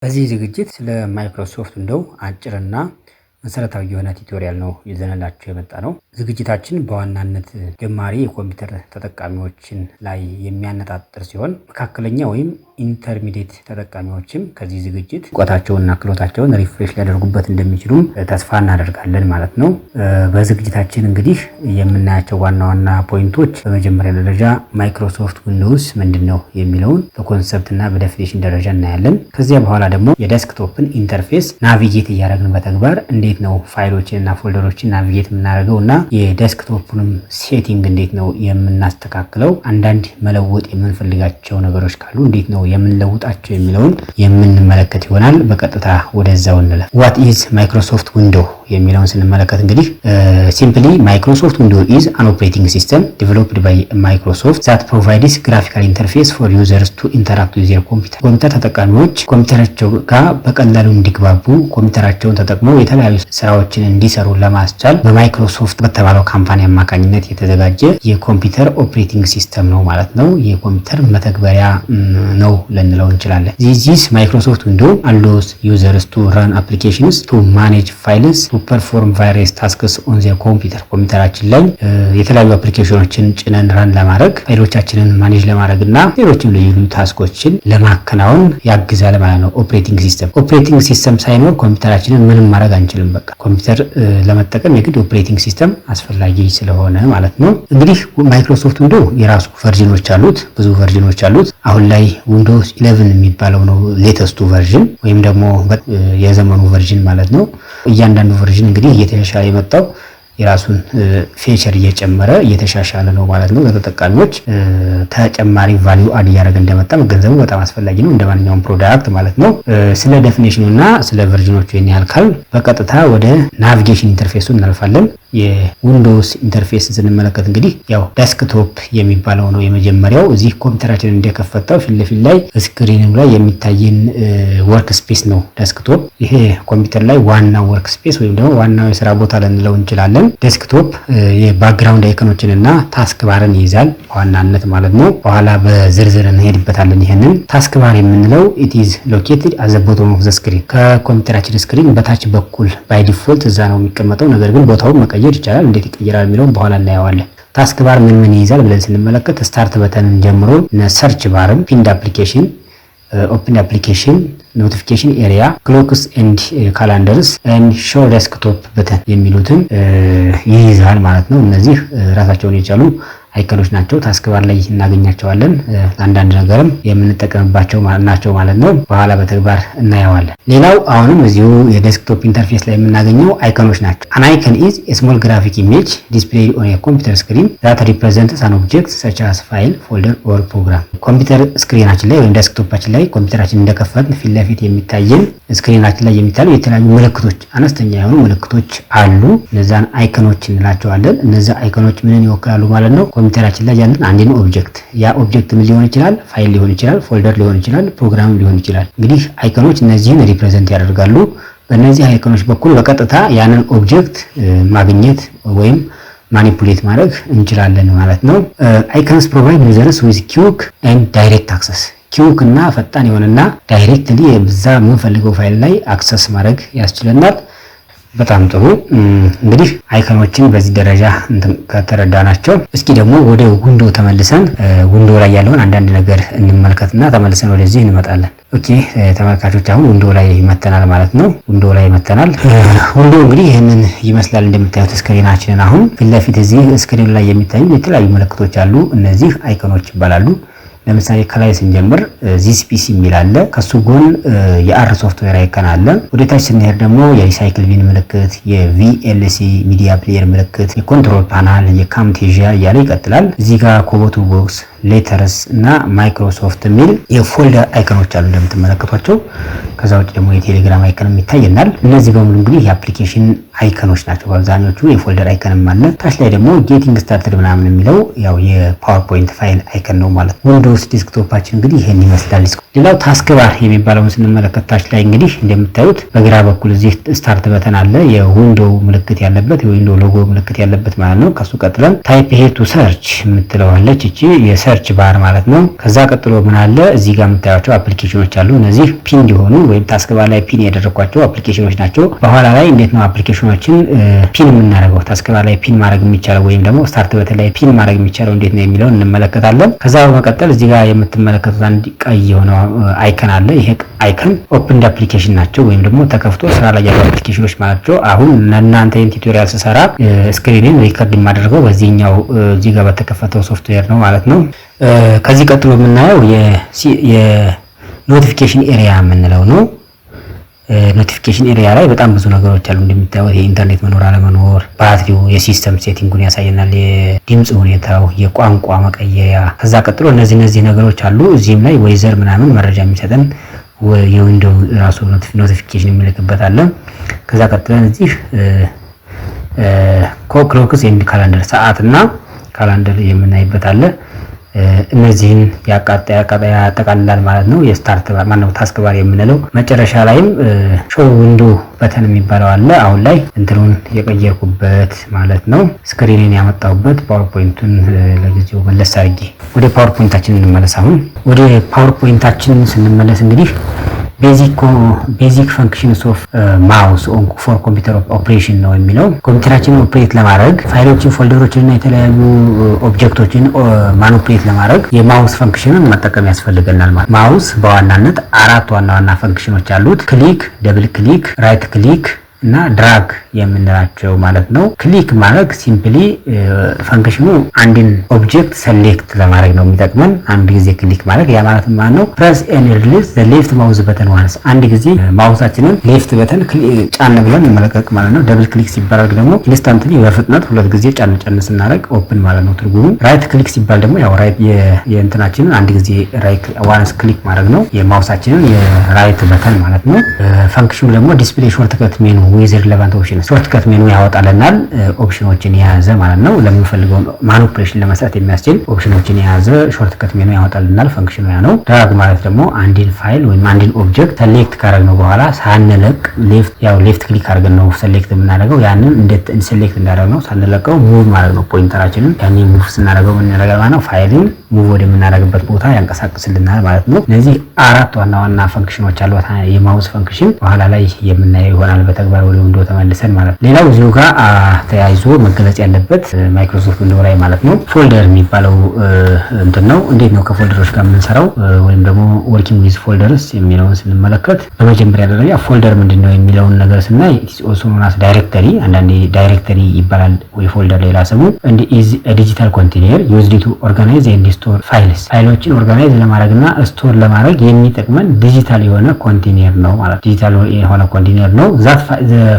በዚህ ዝግጅት ስለ ማይክሮሶፍት ዊንዶው አጭርና መሰረታዊ የሆነ ቱቶሪያል ነው ይዘንላችሁ የመጣ ነው። ዝግጅታችን በዋናነት ጀማሪ የኮምፒውተር ተጠቃሚዎችን ላይ የሚያነጣጥር ሲሆን መካከለኛ ወይም ኢንተርሚዲየት ተጠቃሚዎችም ከዚህ ዝግጅት እውቀታቸውንና ክህሎታቸውን ሪፍሬሽ ሊያደርጉበት እንደሚችሉም ተስፋ እናደርጋለን ማለት ነው። በዝግጅታችን እንግዲህ የምናያቸው ዋና ዋና ፖይንቶች በመጀመሪያ ደረጃ ማይክሮሶፍት ዊንዶውስ ምንድን ነው የሚለውን በኮንሰፕትና በዴፊኒሽን ደረጃ እናያለን። ከዚያ በኋላ ደግሞ የዴስክቶፕን ኢንተርፌስ ናቪጌት እያደረግን በተግባር እንዴት ነው ፋይሎችን እና ፎልደሮችን ናቪጌት የምናደርገው እና የዴስክቶፕንም ሴቲንግ እንዴት ነው የምናስተካክለው፣ አንዳንድ መለወጥ የምንፈልጋቸው ነገሮች ካሉ እንዴት ነው የምንለውጣቸው የሚለውን የምንመለከት ይሆናል። በቀጥታ ወደዛው እንለፍ። ዋት ኢዝ ማይክሮሶፍት ዊንዶው የሚለውን ስንመለከት እንግዲህ ሲምፕሊ ማይክሮሶፍት ዊንዶው ኢዝ አን ኦፕሬቲንግ ሲስተም ዲቨሎፕድ ባይ ማይክሮሶፍት ዛት ፕሮቫይድስ ግራፊካል ኢንተርፌስ ፎር ዩዘርስ ቱ ኢንተራክት ዊዝ ዜር ኮምፒውተር። ኮምፒውተር ተጠቃሚዎች ኮምፒውተራቸው ጋር በቀላሉ እንዲግባቡ ኮምፒውተራቸውን ተጠቅመው የተለያዩ ስራዎችን እንዲሰሩ ለማስቻል በማይክሮሶፍት በተባለው ካምፓኒ አማካኝነት የተዘጋጀ የኮምፒውተር ኦፕሬቲንግ ሲስተም ነው ማለት ነው። የኮምፒውተር መተግበሪያ ነው ልንለው እንችላለን። ዚስ ማይክሮሶፍት ዊንዶው allows users to run applications, to manage files, to perform various tasks on their computer። ኮምፒውተራችን ላይ የተለያዩ አፕሊኬሽኖችን ጭነን ራን ለማድረግ ፋይሎቻችንን ማኔጅ ለማድረግ እና ሌሎችም ልዩ ልዩ ታስኮችን ለማከናወን ያግዛል ማለት ነው። ኦፕሬቲንግ ሲስተም ሳይኖር ኮምፒውተራችንን ምንም ማድረግ አንችልም። በቃ ኮምፒውተር ለመጠቀም የግድ ኦፕሬቲንግ ሲስተም አስፈላጊ ስለሆነ ማለት ነው። እንግዲህ ማይክሮሶፍት ዊንዶው የራሱ ቨርዥኖች አሉት፣ ብዙ ቨርዥኖች አሉት። አሁን ላይ ዊንዶውስ 11 የሚባለው ነው ሌተስቱ ቨርዥን ወይም ደግሞ የዘመኑ ቨርዥን ማለት ነው። እያንዳንዱ ቨርዥን እንግዲህ እየተሻሻለ የመጣው የራሱን ፊቸር እየጨመረ እየተሻሻለ ነው ማለት ነው። ለተጠቃሚዎች ተጨማሪ ቫልዩ አድ እያደረገ እንደመጣ መገንዘቡ በጣም አስፈላጊ ነው፣ እንደማንኛውም ፕሮዳክት ማለት ነው። ስለ ዴፊኒሽኑ እና ስለ ቨርዥኖቹ ይሄን ያህል ካል በቀጥታ ወደ ናቪጌሽን ኢንተርፌሱ እናልፋለን። የዊንዶውስ ኢንተርፌስ ስንመለከት እንግዲህ ያው ዴስክቶፕ የሚባለው ነው የመጀመሪያው። እዚህ ኮምፒውተራችንን እንደከፈተው ፊት ለፊት ላይ ስክሪኑ ላይ የሚታየን ወርክ ስፔስ ነው ዴስክቶፕ። ይሄ ኮምፒውተር ላይ ዋናው ወርክ ስፔስ ወይም ደግሞ ዋናው የስራ ቦታ ልንለው እንችላለን። ዴስክቶፕ የባክግራውንድ አይኮኖችን እና ታስክ ባርን ይይዛል በዋናነት ማለት ነው። በኋላ በዝርዝር እንሄድበታለን። ይሄንን ታስክ ባር የምንለው it is located at the bottom of the screen። ከኮምፒውተራችን ስክሪን በታች በኩል ባይ ዲፎልት እዛ ነው የሚቀመጠው። ነገር ግን ቦታውን መቀየር ይቻላል። እንዴት ይቀየራል የሚለውን በኋላ እናየዋለን። ታስክ ባር ምን ይይዛል ብለን ስንመለከት ስታርት በተንን ጀምሮ ሰርች ባርን፣ ፒንድ አፕሊኬሽን፣ ኦፕን አፕሊኬሽን፣ ኖቲፊኬሽን ኤሪያ፣ ክሎክስ ኤንድ ካላንደርስ ኤንድ ሾው ዴስክቶፕ በተን የሚሉትን ይይዛል ማለት ነው። እነዚህ ራሳቸውን የቻሉ አይከኖች ናቸው። ታስክ ባር ላይ እናገኛቸዋለን። አንዳንድ ነገርም የምንጠቀምባቸው ናቸው ማለት ነው። በኋላ በተግባር እናየዋለን። ሌላው አሁንም እዚሁ የዴስክቶፕ ኢንተርፌስ ላይ የምናገኘው አይከኖች ናቸው። አን አይከን ኢዝ ኤ ስሞል ግራፊክ ኢሜጅ ዲስፕሌይድ ኦን ኤ ኮምፒውተር ስክሪን ዛት ሪፕሬዘንትስ አን ኦብጀክት ሰች አስ ፋይል፣ ፎልደር ኦር ፕሮግራም። ኮምፒውተር ስክሪናችን ላይ ወይም ዴስክቶፓችን ላይ ኮምፒውተራችን እንደከፈትን ፊት ለፊት የሚታየን ስክሪናችን ላይ የሚታዩ የተለያዩ ምልክቶች፣ አነስተኛ የሆኑ ምልክቶች አሉ። እነዛን አይከኖች እንላቸዋለን። እነዛ አይከኖች ምንን ይወክላሉ ማለት ነው? ኮምፒውተራችን ላይ ያለን አንድን ኦብጀክት፣ ያ ኦብጀክት ምን ሊሆን ይችላል? ፋይል ሊሆን ይችላል፣ ፎልደር ሊሆን ይችላል፣ ፕሮግራም ሊሆን ይችላል። እንግዲህ አይከኖች እነዚህን ሪፕሬዘንት ያደርጋሉ። በእነዚህ አይከኖች በኩል በቀጥታ ያንን ኦብጀክት ማግኘት ወይም ማኒፑሌት ማድረግ እንችላለን ማለት ነው። አይከንስ ፕሮቫይድ ዩዘርስ ዊዝ ኩዊክ ኤንድ ዳይሬክት አክሰስ። ኩዊክ እና ፈጣን የሆነና ዳይሬክትሊ በዛ የምንፈልገው ፋይል ላይ አክሰስ ማድረግ ያስችለናል። በጣም ጥሩ። እንግዲህ አይከኖችን በዚህ ደረጃ ከተረዳናቸው እስኪ ደግሞ ወደ ዊንዶው ተመልሰን ዊንዶው ላይ ያለውን አንዳንድ ነገር እንመልከትና ተመልሰን ወደዚህ እንመጣለን። ኦኬ ተመልካቾች፣ አሁን ዊንዶው ላይ መተናል ማለት ነው። ዊንዶው ላይ መተናል። ዊንዶው እንግዲህ ይህንን ይመስላል እንደምታዩት ስክሪናችንን። አሁን ፊት ለፊት እዚህ ስክሪኑ ላይ የሚታዩ የተለያዩ ምልክቶች አሉ። እነዚህ አይከኖች ይባላሉ። ለምሳሌ ከላይ ስንጀምር ዚስ ፒሲ የሚል አለ። ከሱ ጎን የአር ሶፍትዌር አይከን አለ። ወደ ታች ስንሄድ ደግሞ የሪሳይክል ቢን ምልክት፣ የቪኤልሲ ሚዲያ ፕሌየር ምልክት፣ የኮንትሮል ፓናል፣ የካምቴዥያ እያለ ይቀጥላል። እዚህ ጋር ኮቦቱ ቦክስ፣ ሌተርስ እና ማይክሮሶፍት የሚል የፎልደር አይከኖች አሉ እንደምትመለከቷቸው። ከዛ ውጭ ደግሞ የቴሌግራም አይከንም ይታየናል። እነዚህ በሙሉ እንግዲህ የአፕሊኬሽን አይከኖች ናቸው በአብዛኞቹ። የፎልደር አይከንም አለ። ታች ላይ ደግሞ ጌቲንግ ስታርትድ ምናምን የሚለው ያው የፓወርፖይንት ፋይል አይከን ነው ማለት ነው። ዊንዶውስ ዴስክቶፓችን እንግዲህ ይሄን ይመስላል። ሌላው ታስክ ባር የሚባለውን ስንመለከት ታች ላይ እንግዲህ እንደምታዩት በግራ በኩል እዚህ ስታርት በተን አለ፣ የዊንዶው ምልክት ያለበት የዊንዶው ሎጎ ምልክት ያለበት ማለት ነው። ከሱ ቀጥለን ታይፕ ሄር ቱ ሰርች የምትለዋለች እቺ ሰርች ባር ማለት ነው። ከዛ ቀጥሎ ምን አለ እዚህ ጋር የምታዩቸው አፕሊኬሽኖች አሉ። እነዚህ ፒን እንዲሆኑ ወይም ታስክ ባር ላይ ፒን ያደረኳቸው አፕሊኬሽኖች ናቸው። በኋላ ላይ እንዴት ነው አፕሊኬሽኖችን ፒን የምናደርገው ታስክ ባር ላይ ፒን ማድረግ የሚቻለው ወይም ደግሞ ስታርት በተን ላይ ፒን ማድረግ የሚቻለው እንዴት ነው የሚለውን እንመለከታለን። ከዛ በመቀጠል እዚህ ጋር የምትመለከቱት አንድ ቀይ የሆነ አይከን አለ። ይሄ አይከን ኦፕን አፕሊኬሽን ናቸው ወይም ደግሞ ተከፍቶ ስራ ላይ ያሉ አፕሊኬሽኖች ማለት ነው። አሁን ለእናንተ ይህን ቱቶሪያል ስሰራ ስክሪንን ሪከርድ የማደርገው በዚህኛው እዚህ ጋር በተከፈተው ሶፍትዌር ነው ማለት ነው። ከዚህ ቀጥሎ የምናየው የኖቲፊኬሽን ኤሪያ የምንለው ነው። ኖቲፊኬሽን ኤሪያ ላይ በጣም ብዙ ነገሮች አሉ። እንደምታዩት የኢንተርኔት መኖር አለመኖር፣ ባትሪው፣ የሲስተም ሴቲንጉን ያሳየናል፣ የድምጽ ሁኔታው፣ የቋንቋ መቀየሪያ። ከዛ ቀጥሎ እነዚህ ነገሮች አሉ። እዚህም ላይ ወይዘር ምናምን መረጃ የሚሰጠን የዊንዶው ራሱ ኖቲፊኬሽን የሚልክበት አለ። ከዛ ቀጥለን እዚህ ክሎክስ ኤንድ ካላንደር ሰዓትና ካላንደር የምናይበት አለ። እነዚህን ያጠቃልላል ማለት ነው። የስታርት ባር ማነው ታስክ ባር የምንለው መጨረሻ ላይም ሾው ዊንዶ በተን የሚባለው አለ። አሁን ላይ እንትኑን የቀየርኩበት ማለት ነው። ስክሪንን ያመጣሁበት ፓወርፖይንቱን ለጊዜው መለስ አድርጌ ወደ ፓወርፖይንታችን እንመለስ። አሁን ወደ ፓወርፖይንታችን ስንመለስ እንግዲህ ቤዚክ ፈንክሽንስ ኦፍ ማውስ ፎር ኮምፒውተር ኦፕሬሽን ነው የሚለው። ኮምፒውተራችንን ኦፕሬት ለማድረግ ፋይሎችን፣ ፎልደሮችን እና የተለያዩ ኦብጀክቶችን ማኒፑሌት ለማድረግ የማውስ ፈንክሽንን መጠቀም ያስፈልገናል። ማለት ማውስ በዋናነት 4 ዋና ፈንክሽኖች አሉት። ክሊክ፣ ደብል ክሊክ፣ ራይት ክሊክ እና ድራግ የምንላቸው ማለት ነው። ክሊክ ማድረግ ሲምፕሊ ፈንክሽኑ አንድን ኦብጀክት ሰሌክት ለማድረግ ነው የሚጠቅመን። አንድ ጊዜ ክሊክ ማድረግ ያ ማለት ማለት ነው ፕረስ ኤንድ ሪሊዝ ዘ ሌፍት ማውዝ በተን ዋንስ፣ አንድ ጊዜ ማውሳችንን ሌፍት በተን ጫን ብለን መለቀቅ ማለት ነው። ደብል ክሊክ ሲባል ደግሞ ኢንስታንትሊ በፍጥነት 2 ጊዜ ጫን ስናደርግ ኦፕን ማለት ነው ትርጉሙ። ራይት ክሊክ ሲባል ደግሞ ያው ራይት የእንትናችንን አንድ ጊዜ ራይት ዋንስ ክሊክ ማድረግ ነው የማውሳችንን የራይት በተን ማለት ነው። ፈንክሽኑ ደግሞ ዲስፕሌይ ሾርትከት ሜኑ ዊዝ ሪሌቫንት ኦፕሽን ሾርትከት ሜኑ ያወጣልናል። ኦፕሽኖችን የያዘ ማለት ነው። ለምንፈልገው ማኒፑሌሽን ለመስራት የሚያስችል ኦፕሽኖችን የያዘ ሾርትከት ሜኑ ያወጣልናል። ፈንክሽኑ ያ ነው። ድራግ ማለት ደግሞ አንድን ፋይል ወይም አንድን ኦብጀክት ሰሌክት ካደረግነው በኋላ ሳንለቅ ሌፍት ክሊክ አድርገን ነው ሰሌክት የምናደርገው። ያንን እንዴት ሰሌክት እንዳደረግነው ሳንለቀው ሙቭ ማለት ነው ፖይንተራችንን። ያንን ሙቭ ስናደርገው ምን ያደርጋል ማለት ነው ፋይልን ሙቭ ወደምናደርግበት ቦታ ያንቀሳቅስልናል ማለት ነው። እነዚህ 4 ዋና ፈንክሽኖች አሉት የማውስ ፈንክሽን። በኋላ ላይ የምናየው ይሆናል በተግባር ወደ ዊንዶው ተመልሰን ማለት ነው። ሌላው እዚሁ ጋር ተያይዞ መገለጽ ያለበት ማይክሮሶፍት ዊንዶው ላይ ማለት ነው ፎልደር የሚባለው እንትን ነው። እንዴት ነው ከፎልደሮች ጋር የምንሰራው ወይም ደግሞ ወርኪንግ ዊዝ ፎልደርስ የሚለውን ስንመለከት በመጀመሪያ ደረጃ ፎልደር ምንድነው የሚለውን ነገር ስናይ ኦልሶ ኖን አስ ዳይሬክተሪ፣ አንዳንዴ ዳይሬክተሪ ይባላል ወይ ፎልደር ሌላ ስሙ። እንደ ኢዝ ዲጂታል ኮንቴነር ዩዝድ ቱ ኦርጋናይዝ ኤንድ ስቶር ፋይልስ፣ ፋይሎችን ኦርጋናይዝ ለማድረግና ስቶር ለማድረግ የሚጠቅመን ዲጂታል የሆነ ኮንቴነር ነው ማለት ዲጂታል የሆነ ኮንቴነር ነው። ዛት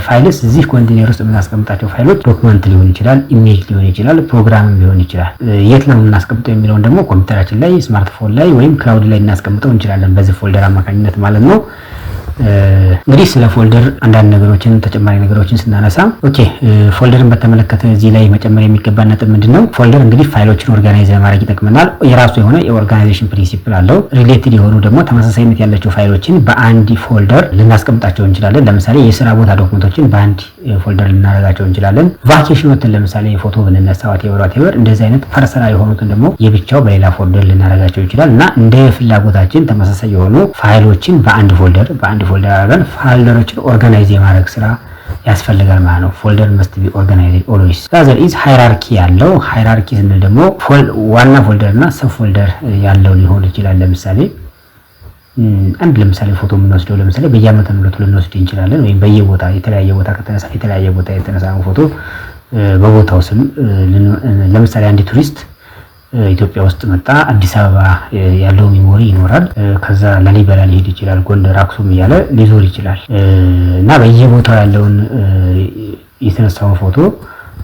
ፋይልስ እዚህ ኮንቴነር ውስጥ የምናስቀምጣቸው ፋይሎች ዶክመንት ሊሆን ይችላል፣ ኢሜጅ ሊሆን ይችላል፣ ፕሮግራም ሊሆን ይችላል። የት ነው የምናስቀምጠው የሚለውን ደግሞ ኮምፒውተራችን ላይ፣ ስማርትፎን ላይ ወይም ክላውድ ላይ እናስቀምጠው እንችላለን በዚህ ፎልደር አማካኝነት ማለት ነው። እንግዲህ ስለ ፎልደር አንዳንድ ነገሮችን ተጨማሪ ነገሮችን ስናነሳ ፎልደርን በተመለከተ እዚህ ላይ መጨመር የሚገባ ነጥብ ምንድነው? ፎልደር እንግዲህ ፋይሎችን ኦርጋናይዝ ለማድረግ ይጠቅመናል። የራሱ የሆነ የኦርጋናይዜሽን ፕሪንሲፕል አለው። ሪሌትድ የሆኑ ደግሞ ተመሳሳይነት ያላቸው ፋይሎችን በአንድ ፎልደር ልናስቀምጣቸው እንችላለን። ለምሳሌ የስራ ቦታ ዶክመንቶችን በአንድ ፎልደር ልናደርጋቸው እንችላለን። ቫኬሽኖችን ለምሳሌ ፎቶ ብንነሳ ዋቴቨር እንደዚህ አይነት ፐርሰናል የሆኑትን ደግሞ የብቻው በሌላ ፎልደር ልናደርጋቸው ይችላል እና እንደ ፍላጎታችን ተመሳሳይ የሆኑ ፋይሎችን በአንድ ፎልደር አድርገን ፎልደሮችን ኦርጋናይዝ የማድረግ ስራ ያስፈልጋል ማለት ነው። ፎልደር መስት ቢ ኦርጋናይዝድ ኦልዌይስ። ዛዘር ኢዝ ሃይራርኪ ያለው ሃይራርኪ ስንል ደግሞ ዋና ፎልደር እና ሰብ ፎልደር ያለው ሊሆን ይችላል። ለምሳሌ ለምሳሌ ፎቶ የምንወስደው ለምሳሌ በየዓመተ ምህረቱ ልንወስድ እንችላለን። ወይም በየቦታ የተለያየ ቦታ ከተነሳ የተለያየ ቦታ የተነሳ ፎቶ በቦታው ስም ለምሳሌ አንድ ቱሪስት ኢትዮጵያ ውስጥ መጣ። አዲስ አበባ ያለው ሜሞሪ ይኖራል። ከዛ ላሊበላ ሊሄድ ይችላል፣ ጎንደር፣ አክሱም እያለ ሊዞር ይችላል እና በየቦታው ያለውን የተነሳውን ፎቶ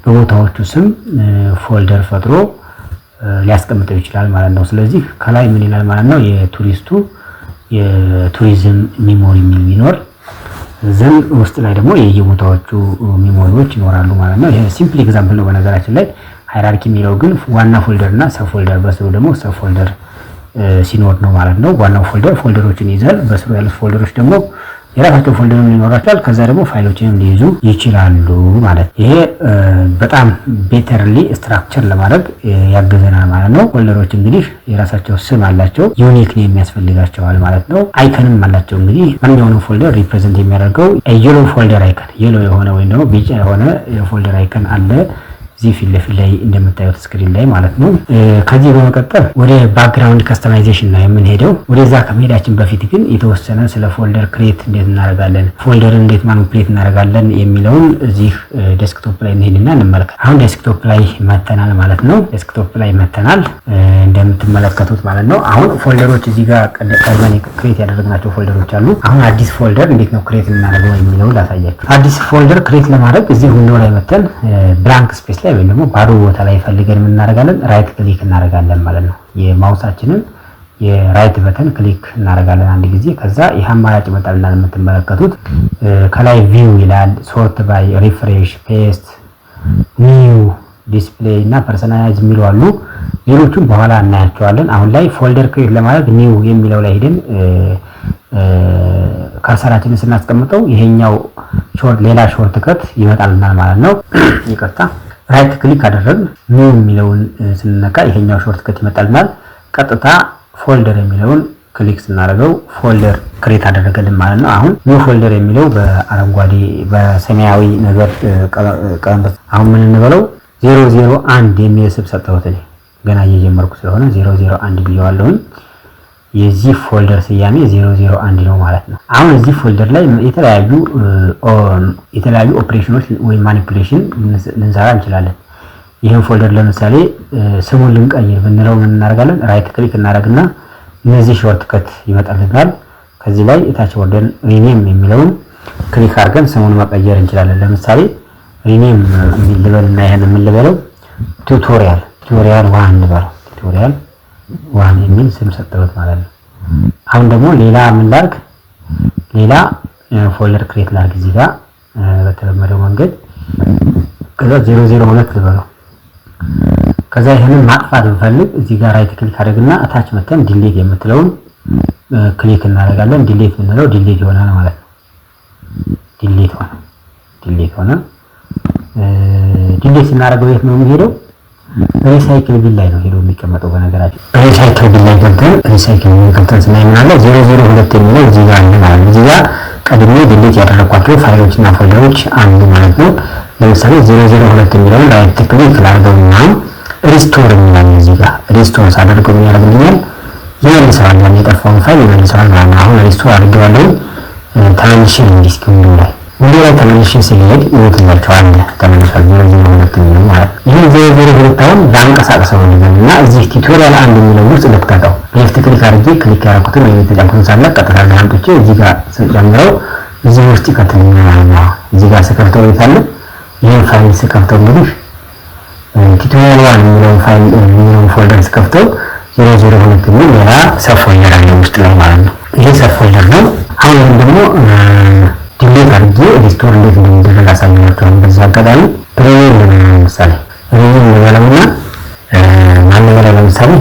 በቦታዎቹ ስም ፎልደር ፈጥሮ ሊያስቀምጠው ይችላል ማለት ነው። ስለዚህ ከላይ ምን ይላል ማለት ነው የቱሪስቱ የቱሪዝም ሜሞሪ የሚል ቢኖር ዘን ውስጥ ላይ ደግሞ የየቦታዎቹ ሜሞሪዎች ይኖራሉ ማለት ነው። ይሄ ሲምፕል ኤግዛምፕል ነው በነገራችን ላይ። ሃይራርኪ የሚለው ግን ዋና ፎልደር እና ሰብ ፎልደር በስሩ ደግሞ ሰብ ፎልደር ሲኖር ነው ማለት ነው። ዋናው ፎልደር ፎልደሮችን ይዛል። በስሩ ያሉት ፎልደሮች ደግሞ የራሳቸው ፎልደር ይኖራቸዋል። ከዛ ደግሞ ፋይሎችንም ሊይዙ ይችላሉ ማለት ይሄ በጣም ቤተርሊ ስትራክቸር ለማድረግ ያገዘናል ማለት ነው። ፎልደሮች እንግዲህ የራሳቸው ስም አላቸው፣ ዩኒክ ነው የሚያስፈልጋቸዋል ማለት ነው። አይከንም አላቸው። እንግዲህ ማንኛውንም ፎልደር ሪፕሬዘንት የሚያደርገው የሎ ፎልደር አይከን የሎ የሆነ ወይም ደግሞ ቢጫ የሆነ የፎልደር አይከን አለ እዚህ ፊት ለፊት ላይ እንደምታዩት ስክሪን ላይ ማለት ነው። ከዚህ በመቀጠል ወደ ባክግራውንድ ከስተማይዜሽን ነው የምንሄደው። ወደዛ ከመሄዳችን በፊት ግን የተወሰነ ስለ ፎልደር ክሬት እንዴት እናደርጋለን፣ ፎልደርን እንዴት ማኒፑሌት እናደርጋለን የሚለውን እዚህ ዴስክቶፕ ላይ እንሄድና እንመለከት። አሁን ዴስክቶፕ ላይ መተናል ማለት ነው። ዴስክቶፕ ላይ መተናል እንደምትመለከቱት ማለት ነው። አሁን ፎልደሮች እዚህ ጋር ቀድመን ክሬት ያደረግናቸው ፎልደሮች አሉ። አሁን አዲስ ፎልደር እንዴት ነው ክሬት እናደርገው የሚለውን ላሳያችሁ። አዲስ ፎልደር ክሬት ለማድረግ እዚህ ዊንዶ ላይ መተን ብላንክ ስፔስ ወይም ደግሞ ባዶ ቦታ ላይ ፈልገን ምን እናደርጋለን? ራይት ክሊክ እናደርጋለን ማለት ነው። የማውሳችንን የራይት በተን ክሊክ እናደርጋለን አንድ ጊዜ። ከዛ ይህ አማራጭ ይመጣልናል የምትመለከቱት። ከላይ ቪው ይላል፣ ሶርት ባይ፣ ሪፍሬሽ፣ ፔስት፣ ኒው፣ ዲስፕሌይ እና ፐርሰናላይዝ የሚሉ አሉ። ሌሎቹም በኋላ እናያቸዋለን። አሁን ላይ ፎልደር ክሬት ለማድረግ ኒው የሚለው ላይ ሄደን ከርሰራችንን ስናስቀምጠው ይሄኛው ሌላ ሾርት ከት ይመጣልናል ማለት ነው። ይቅርታ ራይት ክሊክ አደረግን ኒው የሚለውን ስንነካ ይሄኛው ሾርት ከት ይመጣልናል። ቀጥታ ፎልደር የሚለውን ክሊክ ስናደርገው ፎልደር ክሬት አደረገልን ማለት ነው። አሁን ኒው ፎልደር የሚለው በአረንጓዴ በሰማያዊ ነገር ቀለም አሁን ምን እንበለው 001 የሚል ስም ሰጠሁት። ገና እየጀመርኩ ስለሆነ 001 ብየዋለሁኝ። የዚህ ፎልደር ስያሜ 001 ነው ማለት ነው። አሁን እዚህ ፎልደር ላይ የተለያዩ ኦፕሬሽኖች ወይ ማኒፑሌሽን ልንሰራ እንችላለን። ይህን ፎልደር ለምሳሌ ስሙን ልንቀይር ብንለው ምን እናደርጋለን? ራይት ክሊክ እናደርግና እነዚህ ሾርት ከት ይመጣልናል። ከዚህ ላይ እታች ወርደን ሪኔም የሚለውን ክሊክ አድርገን ስሙን መቀየር እንችላለን። ለምሳሌ ሪኔም ልበልና ይሄን ምን ልበለው? ቱቶሪያል 1 ልበለው። ቱቶሪያል 1 የሚል ስም ሰጠሁት ማለት ነው። አሁን ደግሞ ሌላ ምን ላድርግ? ሌላ ፎልደር ክሬት ላድርግ እዚህ ጋር በተለመደው መንገድ። ከዛ 002 ልበለው። ከዛ ይሄንን ማጥፋት ብፈልግ እዚህ ጋር ራይት ክሊክ አድርግና አታች መተን ዲሊት የምትለውን ክሊክ እናደርጋለን። ዲሊት ብንለው ዲሊት ይሆናል ማለት ነው። ዲሊት ሆነ። ዲሊት ስናደርገው የት ነው የሚሄደው? ሪሳይክል ቢል ላይ ነው ሄዶ የሚቀመጠው። በነገራችን ሪሳይክል ቢል ላይ ገብተን ሪሳይክል ቢል ገብተን ስናይምናለ 002 የሚለው እዚህ ጋር አለ ማለት ነው። እዚህ ጋር ቀድሜ ዲሊት ያደረኳቸው ፋይሎች እና ፎልደሮች አሉ ማለት ነው። ለምሳሌ 002 የሚለውን ራይት ክሊክ ላድርገውና ሪስቶር የሚላል እዚህ ጋር ሪስቶር ሳደርገው ምን ያደርግልኛል? ይመልሰዋል። የጠፋውን ፋይል ይመልሰዋል ማለት ነው። አሁን ሪስቶር አድርጌዋለሁ። ተመልሼ እንዲስኪ ወንዶ ላይ ተመልሼ ሲሄድ ይወጣል ተመልሷል። 002 የሚለው ማለት ነው። ይሄ 002 አሁን ላንቀሳቀሰው እና እዚህ ቱቶሪያል 1 የሚለው ውስጥ ልክተተው ሌፍት ክሊክ አድርጌ ክሊክ ያደረኩትን ወይ የተጫንኩትን ሳለ ቀጥታ አምጥቼ እዚህ ጋር ስጨምረው እዚህ ውስጥ ይከተልኛል ማለት ነው። እዚህ ጋር ስከፍተው ይታለ ይሄን ፋይል ስከፍተው እንግዲህ ቱቶሪያል 1 የሚለውን ፋይል የሚለውን ፎልደር ስከፍተው 002 የሚል ሌላ ሰብ ፎልደር አለ ውስጥ ላይ ማለት ነው። ይሄ ሰብ ፎልደር ነው። አሁን ደግሞ ዲሊት አድርጌ ሪስቶር እንዴት እንደሚደረግ አሳያችኋለሁ። በዚህ አጋጣሚ ሪኔም ለምሳሌ ሪኔም ለማለምና ማንኛውም ለምሳሌ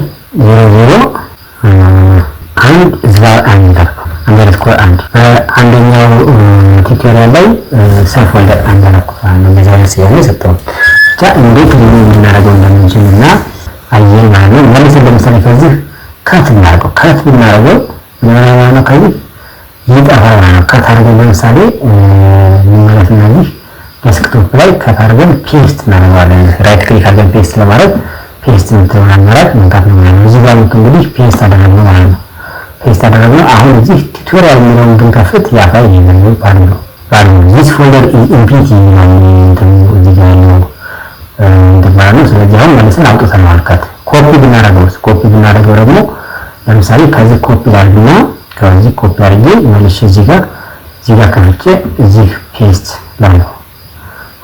001 ዝባር 1 አንደርስኮር 1 አንደኛው ቱቶሪያል ላይ ሰብ ፎልደር አንደርስኮር ነው እንደዚህ ሲሆን ሰጠው ብቻ እንዴት ሪኔም እናደርገው እንደምንችልና አየን ማለት ነው። መልሰን ለምሳሌ ከዚህ ከት እናደርገው ምን ነው ከዚህ ይጠፋል ማለት ነው። ከታርገን ለምሳሌ ማለት ነው ዴስክቶፕ ላይ ከታርገን ፔስት እናደርጋለን። ራይት ክሊክ አድርገን ፔስት ለማድረግ ፔስት የምትለውን አማራጭ መንካት ነው ማለት ነው። እዚህ ጋር እንግዲህ ፔስት አደረግነው ማለት ነው። ፔስት አደረግነው። አሁን እዚህ ቱቶሪያል የሚለውን ብንከፍት ያ ፋይል ይሄኛው ባዶ ነው። this folder is empty ነው እዚህ ጋር ነው ማለት ነው። ስለዚህ አሁን መልሰን አውጥተናል። ኮፒ ብናደርገው ደግሞ ለምሳሌ ከዚህ ኮፒ ላድርግና ከዚህ ኮፒ አድርጌ መልሼ እዚህ ጋር ከፍቼ እዚህ ፔስት ላለው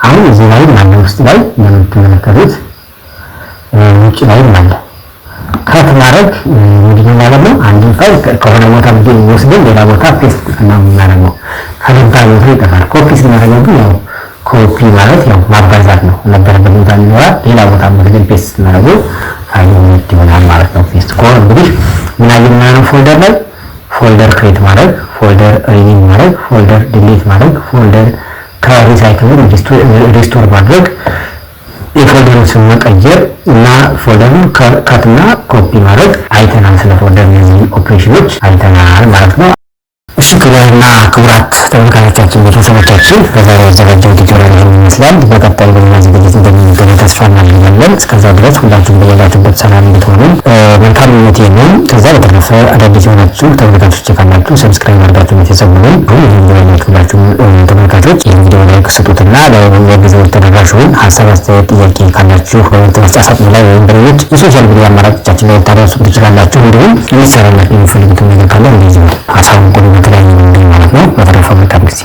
አሁን እዚህ ላይ ማለት ውስጥ ላይ እንደምትመለከቱት ውጭ ላይ ማለት ከት ማድረግ ምንድነው ማለት ነው? አንድ ፋይል ከሆነ ቦታ ወስደን ሌላ ቦታ ፔስት እናደርገው ከሌላ ቦታ ይጠፋል። ኮፒ ስናደርገው ግን ያው ኮፒ ማለት ያው ማባዛት ነው። ነበረበት ቦታ ይኖራል፣ ሌላ ቦታ ወስደን ፔስት እናደርገው ፋይሉ ይሆናል ማለት ነው። ፔስት ኮድ እንግዲህ ምን አየን ማለት ነው? ፎልደር ክሬት ማድረግ፣ ፎልደር ሪኒው ማድረግ፣ ፎልደር ዲሊት ማድረግ፣ ፎልደር ከሪሳይክል ሪስቶር ማድረግ፣ የፎልደሩን ስም መቀየር እና ፎልደሩን ካትና ኮፒ ማድረግ አይተናል። ስለ ፎልደር እነዚህ ኦፕሬሽኖች አይተናል ማለት ነው። እሺ ክቡራንና ክቡራት ተመልካቾቻችን፣ ቤተሰቦቻችን ለዛሬ ያዘጋጀው ቱቶሪያል ይህን ይመስላል። በቀጣይ በሌላ ዝግጅት እንደምንገናኝ ተስፋ እናደርጋለን። እስከዛ ድረስ ሁላችሁም በያላችሁበት ሰላም እንድትሆኑ መልካም ምኞቴ ነው። ከዛ በተረፈ አዳዲስ የሆናችሁ ተመልካቾች ካላችሁ ሰብስክራይብ አድርጋችሁ ቤተሰብ ሁኑ። ይህን ቪዲዮ ያያችሁ ተመልካቾች ይህን ቪዲዮ ላይክ ስጡትና ለብዙዎች ተደራሽ ይሁን። ሀሳብ፣ አስተያየት፣ ጥያቄ ካላችሁ በኮሜንት መስጫ ሳጥኑ ላይ ወይም በሌሎች የሶሻል ሚዲያ አማራጮቻችን ላይ ልታደርሱ ትችላላችሁ። እንዲሁም የሚሰራላችሁ የሚፈልጉትን ነገር ካለ እንደዚህ ሀሳቡን ቆዩ በተለያዩ ማለት ነው። በተረፈ መልካም ጊዜ